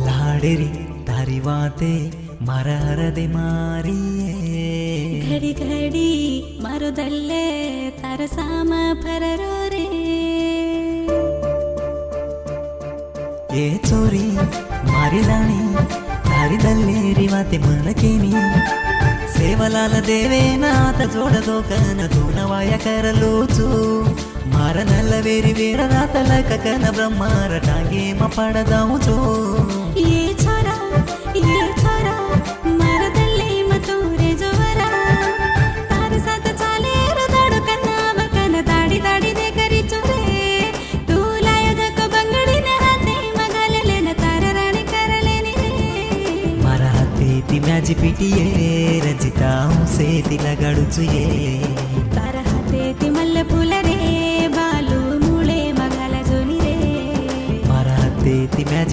लाडेरी तारी वाते मारा हरदे मारिये घड़ी घड़ी मारो दल्ले तार सामा फररो रे ये चोरी मारी लाणी तारी दल्लेरी वाते मनकेनी सेवलाल देवेनाथ जोडदोकन तूनवाय करलूचू मारनಲ್ಲ ಬೇರಿ ಬೇರ ರಾತಲಕ ಕನ ಬ್ರಹ್ಮಾರ ಟಾಂಗೆ ಮಪಡದಾವುಚೋ ये छोरा मरदल्ले मतूरे जोरा तार साथ चाले रो दाडो कन्ना बकन दाडी दाडी दे करी चोरे तू लाया जको बंगड़ी ने हाथे मगाले लेना तार राणी करलेनी रे मारा हाते ती मॅजी पिटिये रंजिता से तिला गाडूचुये तार हाते ती मल्ल फुल रे बालू मुळे मगाला जोनी रे मारा हाते ती मॅजी